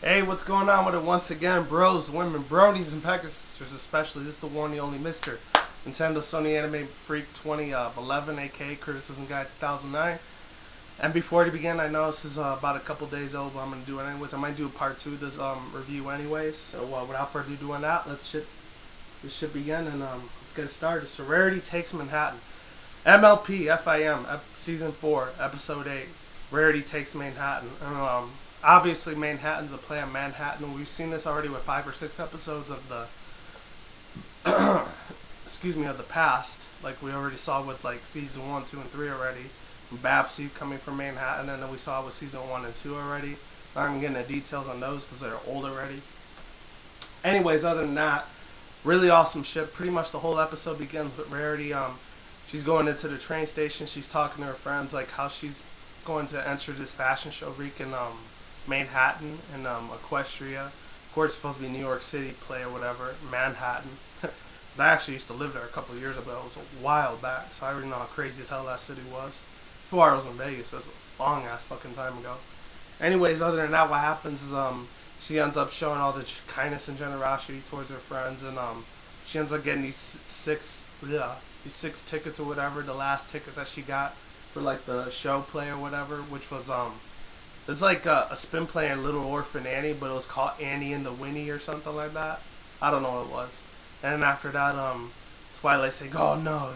Hey, what's going on with it once again, bros, women, bronies, and pegasisters especially. This is the one, the only Mr. Nintendo Sony Anime Freak 2011, aka Criticism Guide 2009. And before to begin, I know this is about a couple days old, but I'm going to do it anyways. I might do a part 2 of this review anyways. So without further ado doing that, this should begin and let's get it started. So Rarity takes Manhattan. MLP FIM, Season 4, Episode 8. Rarity takes Manhattan. Obviously, Manhattan's a play on Manhattan. We've seen this already with 5 or 6 episodes of the, of the past. Like we already saw with like season 1, 2, and 3 already. Babsy coming from Manhattan, and then we saw with season 1 and 2 already. Not even getting the details on those because they're old already. Anyways, other than that, really awesome shit. Pretty much the whole episode begins with Rarity. She's going into the train station. She's talking to her friends like how she's going to enter this fashion show week in Manhattan and Equestria. Of course, it's supposed to be New York City play or whatever. Manhattan. I actually used to live there a couple of years ago. It was a while back, so I already know how crazy as hell that city was. Before I was in Vegas, it was a long ass fucking time ago. Anyways, other than that, what happens is she ends up showing all the kindness and generosity towards her friends, and she ends up getting these six tickets or whatever. The last tickets that she got for like the show play or whatever, which was it's like a spin play in Little Orphan Annie, but it was called Annie and the Winnie or something like that. I don't know what it was. And then after that, Twilight saying, "Oh no,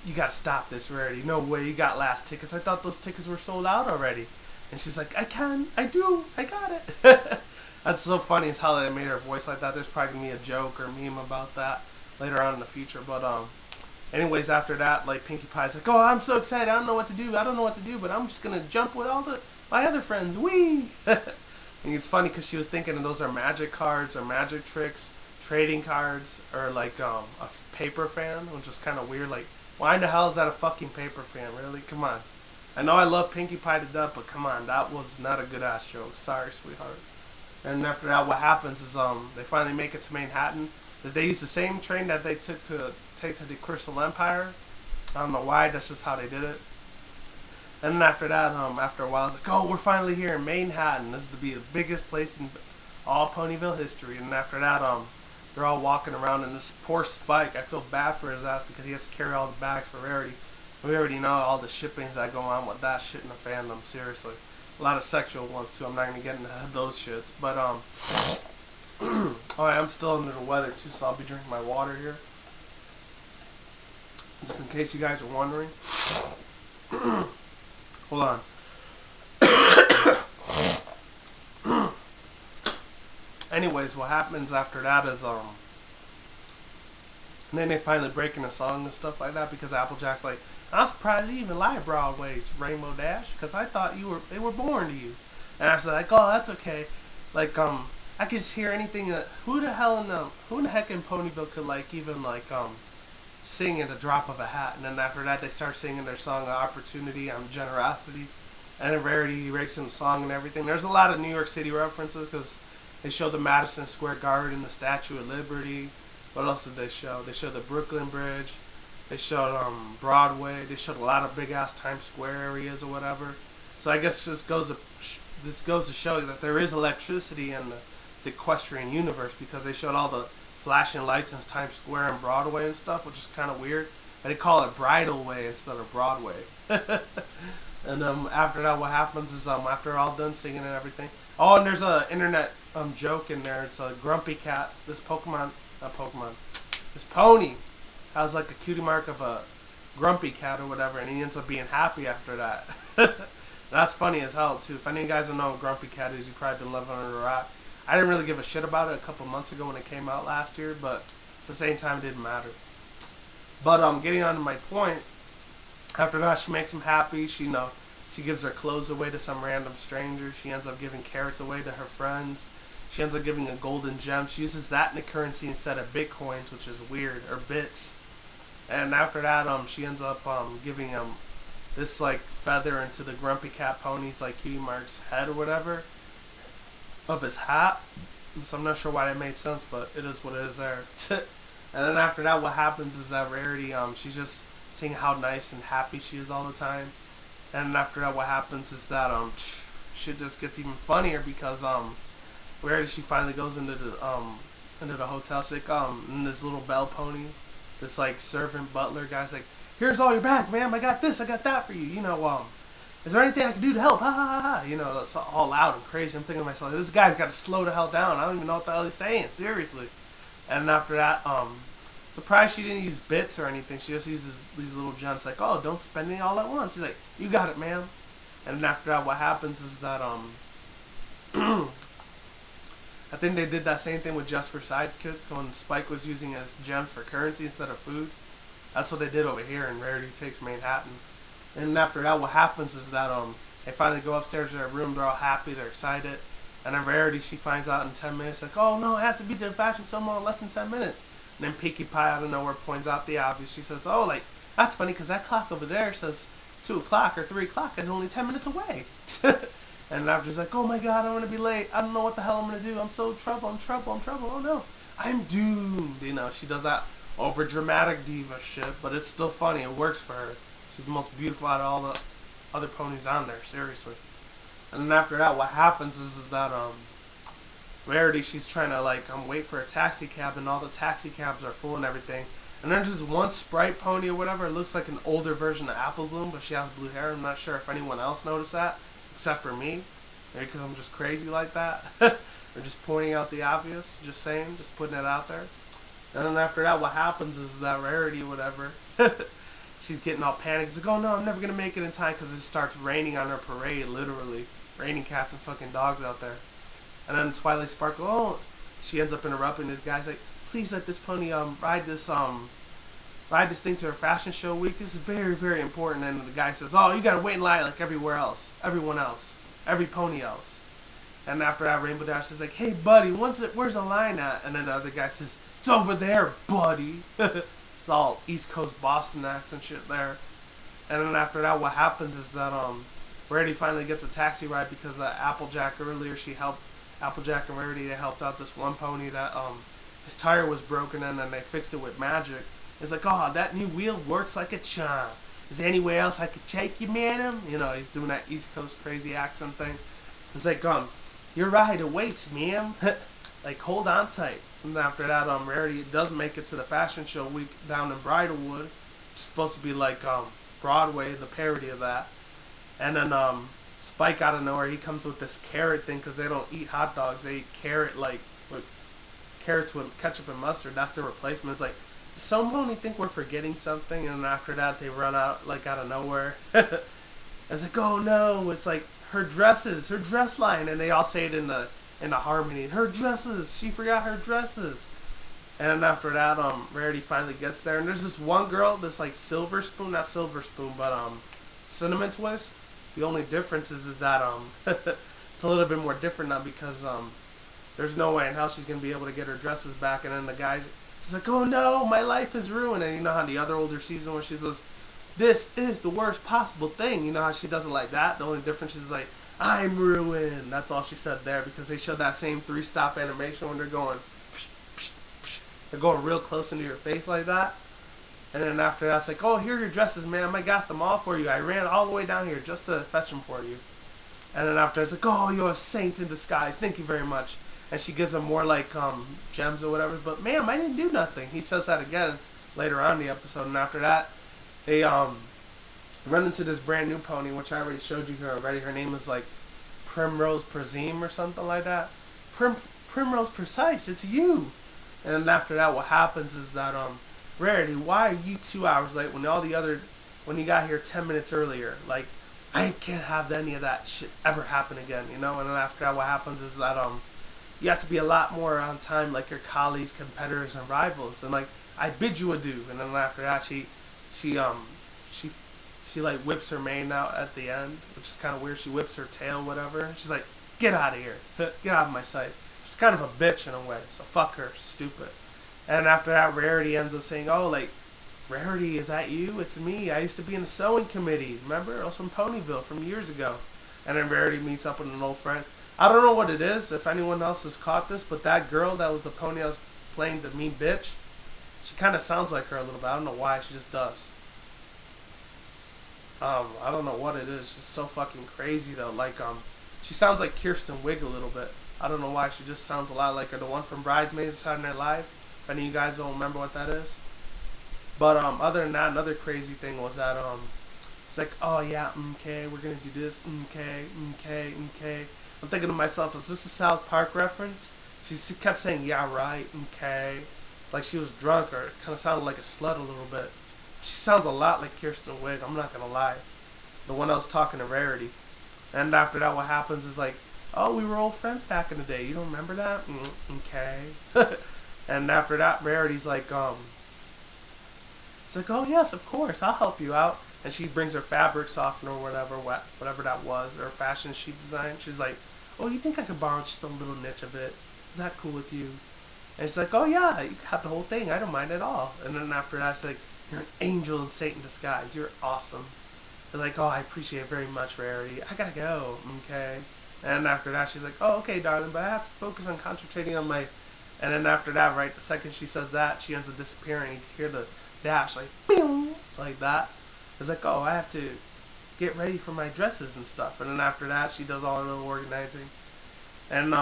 you gotta stop this, Rarity. No way, you got last tickets. I thought those tickets were sold out already." And she's like, I got it. That's so funny as how they made her voice like that. There's probably gonna be a joke or meme about that later on in the future. But anyways, after that, like Pinkie Pie's like, "Oh, I'm so excited. I don't know what to do. But I'm just gonna jump with all my other friends. Wee!" And it's funny because she was thinking those are magic cards or magic tricks, trading cards, or like a paper fan, which is kind of weird. Like, why in the hell is that a fucking paper fan? Really? Come on. I know I love Pinkie Pie to death, but come on, that was not a good ass joke. Sorry, sweetheart. And after that, what happens is they finally make it to Manhattan. They use the same train that they took to take to the Crystal Empire. I don't know why. That's just how they did it. And then after that, after a while, it's like, "Oh, we're finally here in Manhattan. This is to be the biggest place in all Ponyville history." And after that, they're all walking around, and this poor Spike, I feel bad for his ass because he has to carry all the bags for Rarity. We already know all the shippings that go on with that shit in the fandom. Seriously, a lot of sexual ones too. I'm not gonna get into those shits, but alright, I'm still under the weather too, so I'll be drinking my water here, just in case you guys are wondering. Hold on. Anyways, what happens after that is and then they finally break into song and stuff like that because Applejack's like, "I'm surprised you even like Broadway's Rainbow Dash because I thought they were born to you." And I was like, "Oh, that's okay. Like I could just hear anything that who the heck in Ponyville could like even like sing at the drop of a hat." And then after that, they start singing their song "Opportunity" on Generosity, and then Rarity racing the song and everything. There's a lot of New York City references because they showed the Madison Square Garden, the Statue of Liberty. What else did they show? They showed the Brooklyn Bridge. They showed Broadway. They showed a lot of big ass Times Square areas or whatever. So I guess this goes to show you that there is electricity in the equestrian universe because they showed all the flashing lights in Times Square and Broadway and stuff, which is kind of weird. And they call it Bridal Way instead of Broadway. And after that, what happens is after they're all done singing and everything. Oh, and there's a internet joke in there. It's a grumpy cat. This pony has like a cutie mark of a grumpy cat or whatever, and he ends up being happy after that. That's funny as hell too. If any of you guys don't know what grumpy cat is, you probably been living under a rock. I didn't really give a shit about it a couple months ago when it came out last year, but at the same time it didn't matter. But getting on to my point, after that she makes him happy. She gives her clothes away to some random stranger. She ends up giving carrots away to her friends. She ends up giving a golden gem. She uses that in the currency instead of bitcoins, which is weird, or bits. And after that, she ends up giving him this like feather into the grumpy cat pony's like cutie mark's head or whatever of his hat. So I'm not sure why that made sense, but it is what it is there. And then after that, what happens is that Rarity, she's just seeing how nice and happy she is all the time. And then after that, what happens is that shit just gets even funnier because Rarity, she finally goes into the hotel. She's like, and this little bell pony, this like servant butler guy's like, here's all your bags, ma'am. I got this, I got that for you. Is there anything I can do to help? Ha ha ha ha. It's all loud and crazy. I'm thinking to myself, this guy's got to slow the hell down. I don't even know what the hell he's saying. Seriously. And after that, surprised she didn't use bits or anything. She just uses these little gems. Like, oh, don't spend it all at once. She's like, you got it, ma'am. And then after that, what happens is that I think they did that same thing with Just for Sides Kids when Spike was using his gems for currency instead of food. That's what they did over here in Rarity Takes Manhattan. And after that, what happens is that they finally go upstairs to their room. They're all happy. They're excited. And then Rarity, she finds out in 10 minutes, like, oh no, I have to be to the fashion show in less than 10 minutes. And then Pinkie Pie out of nowhere points out the obvious. She says, oh, like, that's funny because that clock over there says 2 o'clock or 3 o'clock is only 10 minutes away. And after she's like, oh my god, I'm going to be late. I don't know what the hell I'm going to do. I'm so in trouble. I'm trouble. Oh no, I'm doomed. She does that over dramatic diva shit, but it's still funny. It works for her. She's the most beautiful out of all the other ponies on there, seriously. And then after that, what happens is that Rarity, she's trying to wait for a taxi cab, and all the taxi cabs are full and everything. And there's just one Sprite pony or whatever. It looks like an older version of Apple Bloom, but she has blue hair. I'm not sure if anyone else noticed that, except for me. Maybe because I'm just crazy like that. Or just pointing out the obvious. Just saying, just putting it out there. And then after that, what happens is that Rarity or whatever, she's getting all panicked. She's like, oh no, I'm never going to make it in time because it starts raining on her parade, literally. Raining cats and fucking dogs out there. And then Twilight Sparkle, oh, she ends up interrupting this guy's like, please let this pony ride this thing to her fashion show week. This is very, very important. And the guy says, oh, you gotta wait in line like everywhere else. Everyone else. Every pony else. And after that, Rainbow Dash is like, hey buddy, where's the line at? And then the other guy says, it's over there, buddy. It's all East Coast Boston accent shit there. And then after that, what happens is that Rarity finally gets a taxi ride because Applejack earlier, Applejack and Rarity, they helped out this one pony that his tire was broken and then they fixed it with magic. It's like, oh, that new wheel works like a charm. Is there anywhere else I could take you, madam? He's doing that East Coast crazy accent thing. It's like, your ride awaits, ma'am. Like, hold on tight. And after that, Rarity does make it to the fashion show week down in Bridalwood. It's supposed to be like Broadway, the parody of that. And then Spike out of nowhere, he comes with this carrot thing because they don't eat hot dogs. They eat carrots with ketchup and mustard. That's the replacement. It's like, does someone think we're forgetting something? And after that, they run out out of nowhere. It's like, oh no, it's like her dress line, and they all say it in the harmony. Her dresses, she forgot her dresses. And then after that, Rarity finally gets there, and there's this one girl, this not Silver Spoon, but Cinnamon Twist. The only difference is that it's a little bit more different now because there's no way in hell she's gonna be able to get her dresses back. And then the guy, she's like, oh no, my life is ruined. And you know how the other older season where she says, this is the worst possible thing. You know how she does it like that? The only difference is like, I'm ruined. That's all she said there because they showed that same 3-stop animation when they're going real close into your face like that. And then after that, it's like, oh, here are your dresses, ma'am. I got them all for you. I ran all the way down here just to fetch them for you. And then after, it's like, oh, you're a saint in disguise. Thank you very much. And she gives him more gems or whatever. But ma'am, I didn't do nothing. He says that again later on in the episode. And after that, they run into this brand new pony, which I already showed you her already. Her name is like Primrose Presume or something like that. Primrose Precise, it's you. And then after that, what happens is that Rarity, why are you 2 hours late when you got here 10 minutes earlier? Like, I can't have any of that shit ever happen again, And then after that, what happens is that you have to be a lot more on time, like your colleagues, competitors, and rivals. And like, I bid you adieu. And then after that, she whips her mane out at the end, which is kind of weird. She whips her tail, whatever. She's like, get out of here, get out of my sight. She's kind of a bitch in a way, so fuck her, stupid. And after that, Rarity ends up saying, oh, like, Rarity, is that you? It's me. I used to be in the sewing committee. Remember? I was from Ponyville from years ago. And then Rarity meets up with an old friend. I don't know what it is, if anyone else has caught this, but that girl that was the pony I was playing, the mean bitch, she kind of sounds like her a little bit. I don't know why, she just does. I don't know what it is. She's so fucking crazy, though. Like, She sounds like Kirsten Wiig a little bit. I don't know why. She just sounds a lot like her. The one from Bridesmaids, Saturday Night Live. If any of you guys don't remember what that is. But other than that, another crazy thing was that it's like, oh yeah, okay, we're gonna do this, okay. I'm thinking to myself, is this a South Park reference? She kept saying, yeah, right, okay. Like she was drunk, or it kind of sounded like a slut a little bit. She sounds a lot like Kirsten Wiig, I'm not gonna lie. The one I was talking to Rarity. And after that, what happens is like, oh, we were old friends back in the day. You don't remember that? Okay. And after that, Rarity's like, it's like, oh yes, of course, I'll help you out. And she brings her fabric softener or whatever that was, or fashion sheet design. She's like, oh, you think I could borrow just a little niche of it? Is that cool with you? And she's like, oh yeah, you can have the whole thing. I don't mind at all. And then after that, she's like, you're an angel in Satan disguise. You're awesome. They're like, oh, I appreciate it very much, Rarity. I gotta go, okay? And after that, she's like, oh, okay, darling, but I have to focus on concentrating on my... And then after that, right, the second she says that, she ends up disappearing. You hear the dash, like, boom, like that. It's like, oh, I have to get ready for my dresses and stuff. And then after that, she does all her little organizing. And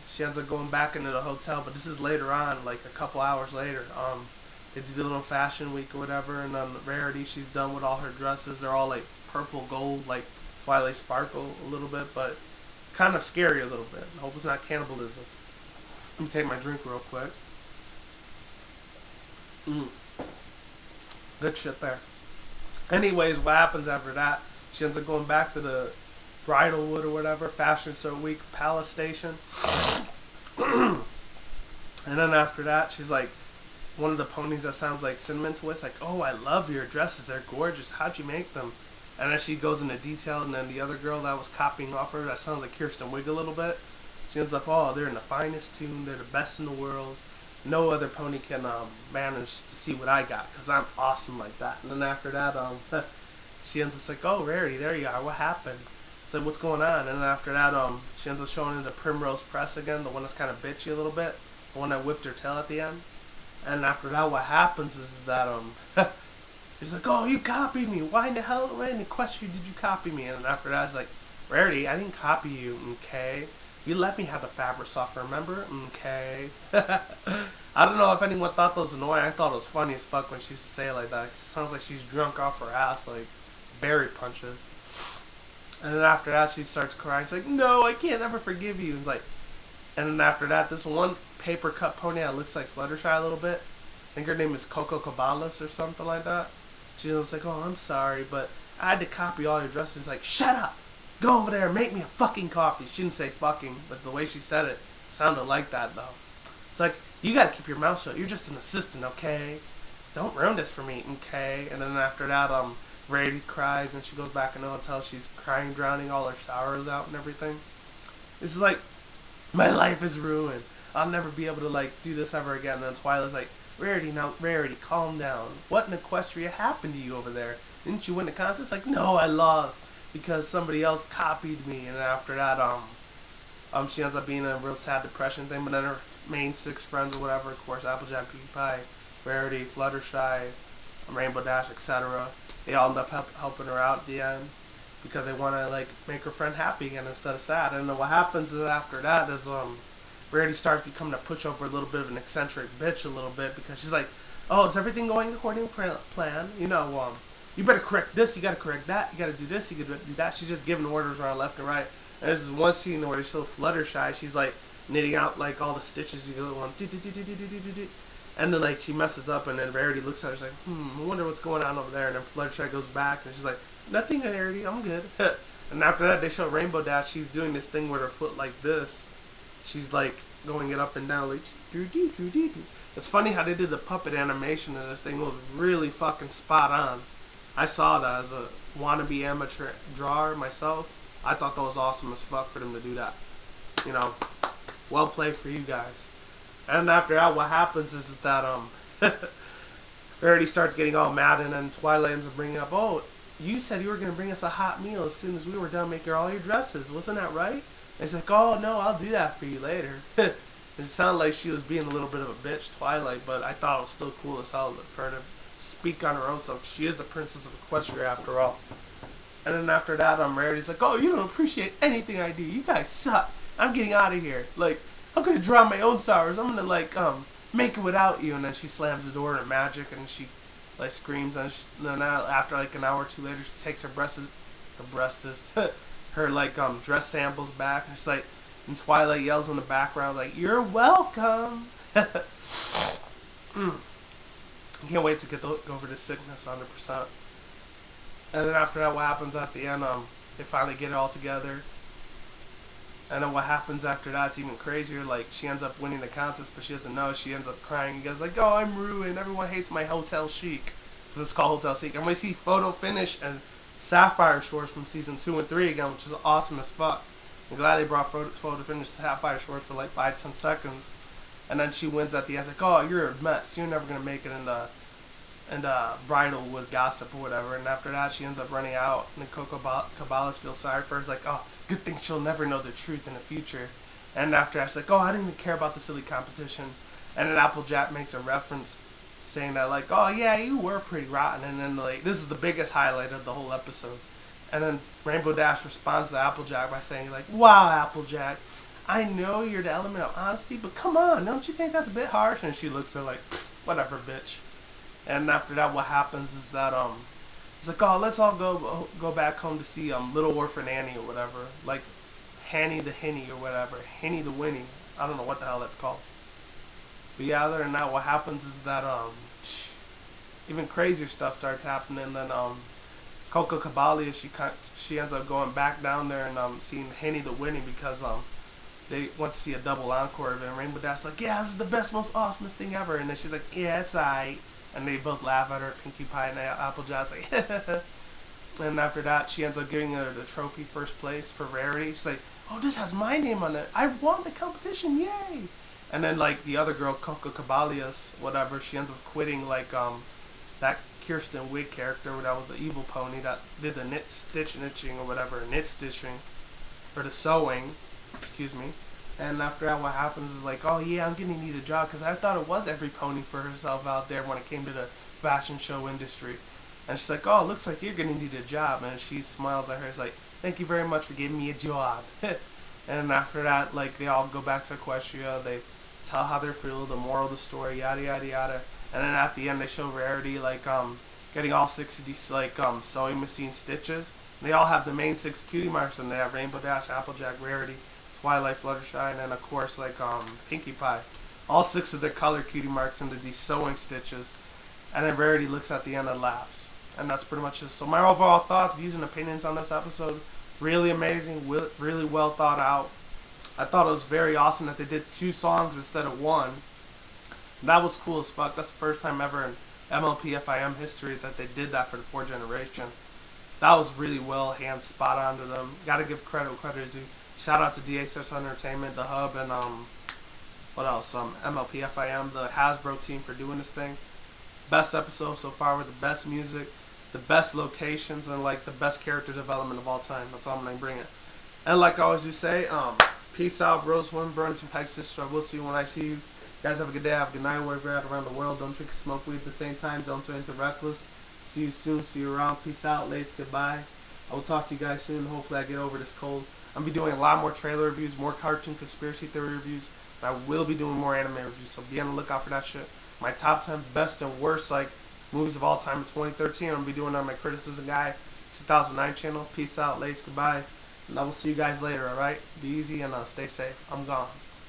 she ends up going back into the hotel, but this is later on, like a couple hours later. They do the little fashion week or whatever, and then Rarity, she's done with all her dresses. They're all like purple gold, like Twilight Sparkle a little bit, but it's kind of scary a little bit. I hope it's not cannibalism. Let me take my drink real quick. Good shit there. Anyways, what happens after that? She ends up going back to the Bridalwood or whatever, Fashion Show Week Palace Station. And then after that, she's like, one of the ponies that sounds like Cinnamon Twist, like, oh, I love your dresses, they're gorgeous, how'd you make them? And then she goes into detail, and then the other girl that was copying off her, that sounds like Kirsten Wiig a little bit, she ends up, oh, they're in the finest tune, they're the best in the world, no other pony can manage to see what I got, because I'm awesome like that. And then after that, she ends up like, oh, Rarity, there you are, what happened? It's like, what's going on? And then after that, she ends up showing her the Primrose Press again, the one that's kind of bitchy a little bit, the one that whipped her tail at the end. And after that, what happens is that, he's like, oh, you copied me. Why in the hell, why in the question did you copy me? And then after that, it's like, Rarity, I didn't copy you, okay? You let me have the fabric softener, remember? Okay. I don't know if anyone thought that was annoying. I thought it was funny as fuck when she used to say it like that. It sounds like she's drunk off her ass, like berry punches. And then after that, she starts crying. She's like, no, I can't ever forgive you. And it's like, and then after that, this one paper cut pony that looks like Fluttershy a little bit. I think her name is Coco Cabalas or something like that. She was like, oh, I'm sorry, but I had to copy all your dresses. Like, shut up! Go over there and make me a fucking coffee. She didn't say fucking, but the way she said it sounded like that, though. It's like, you gotta keep your mouth shut. You're just an assistant, okay? Don't ruin this for me, okay? And then after that, Rarity cries and she goes back in the hotel. She's crying, drowning all her sorrows out and everything. This is like, my life is ruined. I'll never be able to, like, do this ever again. And then Twilight's like, Rarity, now, Rarity, calm down. What in Equestria happened to you over there? Didn't you win the contest? Like, no, I lost because somebody else copied me. And then after that, she ends up being in a real sad depression thing. But then her main 6 friends or whatever, of course, Applejack, Pinkie Pie, Rarity, Fluttershy, Rainbow Dash, etc. They all end up helping her out at the end because they want to, like, make her friend happy again instead of sad. And then what happens is after that is Rarity starts becoming a pushover, a little bit of an eccentric bitch a little bit because she's like, oh, is everything going according to plan? You know, you better correct this, you gotta correct that, you gotta do this, you gotta do that. She's just giving orders around left and right. And there's this one scene where she's so Fluttershy, she's like knitting out like all the stitches, you go on, and then like she messes up, and then Rarity looks at her, she's like, I wonder what's going on over there. And then Fluttershy goes back, and she's like, nothing, Rarity, I'm good. And after that, they show Rainbow Dash. She's doing this thing with her foot like this. She's like going it up and down, like It's funny how they did the puppet animation of this thing. It was really fucking spot on. I saw that as a wannabe amateur drawer myself. I thought that was awesome as fuck for them to do that. You know, well played for you guys. And after that, what happens is that Rarity starts getting all mad, and then Twilight ends up bringing up, oh, you said you were going to bring us a hot meal as soon as we were done making all your dresses. Wasn't that right? And he's like, oh, no, I'll do that for you later. It sounded like she was being a little bit of a bitch, Twilight, but I thought it was still cool as hell for her to speak on her own self. She is the princess of Equestria after all. And then after that, Rarity's like, oh, you don't appreciate anything I do. You guys suck. I'm getting out of here. Like, I'm gonna drown my own sorrows. I'm gonna like make it without you. And then she slams the door in magic, and she like screams. And then after like an hour or two later, she takes her like dress samples back, and she's like, and Twilight yells in the background like, "You're welcome." Can't wait to get over this sickness 100%. And then after that, what happens at the end? They finally get it all together. And then what happens after that's even crazier. Like, she ends up winning the contest, but she doesn't know. She ends up crying. You guys like, oh, I'm ruined. Everyone hates my Hotel Chic. Because it's called Hotel Chic. And we see Photo Finish and Saphire shorts from season 2 and 3 again, which is awesome as fuck. I'm glad they brought Photo Finish Saphire shorts for like 5-10 seconds. And then she wins at the end. It's like, oh, you're a mess. You're never going to make it in the bridal with gossip or whatever. And after that, she ends up running out. And then Coco Caballos feels sorry for her. It's like, oh, good thing she'll never know the truth in the future. And after that, she's like, oh, I didn't even care about the silly competition. And then Applejack makes a reference saying that, like, oh, yeah, you were pretty rotten. And then, like, this is the biggest highlight of the whole episode. And then Rainbow Dash responds to Applejack by saying, like, wow, Applejack, I know you're the element of honesty, but come on, don't you think that's a bit harsh? And she looks at her like, whatever, bitch. And after that, what happens is that it's like, oh, let's all go back home to see Little Orphan Annie or whatever, like Hanny the Henny or whatever, Henny the Winnie. I don't know what the hell that's called. But yeah, other than that, what happens is that even crazier stuff starts happening. And then Coco Caballia, she ends up going back down there and seeing Henny the Winnie because they want to see a double encore of it. And Rainbow Dash's like, yeah, this is the best, most awesomest thing ever. And then she's like, yeah, it's alright. And they both laugh at her. Pinkie Pie and Applejack's like, and after that, she ends up giving her the trophy first place for Rarity. She's like, oh, this has my name on it. I won the competition, yay! And then, like, the other girl, Coco Caballos, whatever, she ends up quitting, like, that Kirsten Wiig character that was the evil pony that did the knitting or whatever, knit stitching, or the sewing, excuse me. And after that, what happens is like, oh yeah, I'm gonna need a job, because I thought it was every pony for herself out there when it came to the fashion show industry. And she's like, oh, it looks like you're gonna need a job. And she smiles at her. It's like, thank you very much for giving me a job. And after that, like, they all go back to Equestria. They tell how they're feeling, the moral of the story, yada yada yada. And then at the end, they show Rarity like getting all 6 of these like sewing machine stitches. And they all have the main 6 cutie marks, and they have Rainbow Dash, Applejack, Rarity, Twilight, Fluttershy, and then of course like Pinkie Pie. All 6 of their color cutie marks into these sewing stitches. And then Rarity looks at the end and laughs. And that's pretty much it. So my overall thoughts, views, and opinions on this episode, really amazing, really well thought out. I thought it was very awesome that they did 2 songs instead of 1. That was cool as fuck. That's the first time ever in MLP FIM history that they did that for the 4th generation. That was really well hand spot on to them. Gotta give credit where credit is due. Shout out to DHS Entertainment, the Hub, and what else? MLP FIM, the Hasbro team for doing this thing. Best episode so far with the best music, the best locations, and like the best character development of all time. That's all I'm gonna bring it. And like I always do say, peace out, bros, women, bronies, and pegasisters. I will see you when I see you. Guys, have a good day, have a good night, wherever you're at around the world. Don't drink and smoke weed at the same time. Don't turn into reckless. See you soon. See you around. Peace out. Lates. Goodbye. I will talk to you guys soon. Hopefully I get over this cold. I'm going to be doing a lot more trailer reviews, more cartoon conspiracy theory reviews. And I will be doing more anime reviews, so be on the lookout for that shit. My top 10 best and worst like movies of all time in 2013. I'm going to be doing on my Criticism Guy 2009 channel. Peace out. Lates. Goodbye. And I will see you guys later, alright? Be easy and stay safe. I'm gone.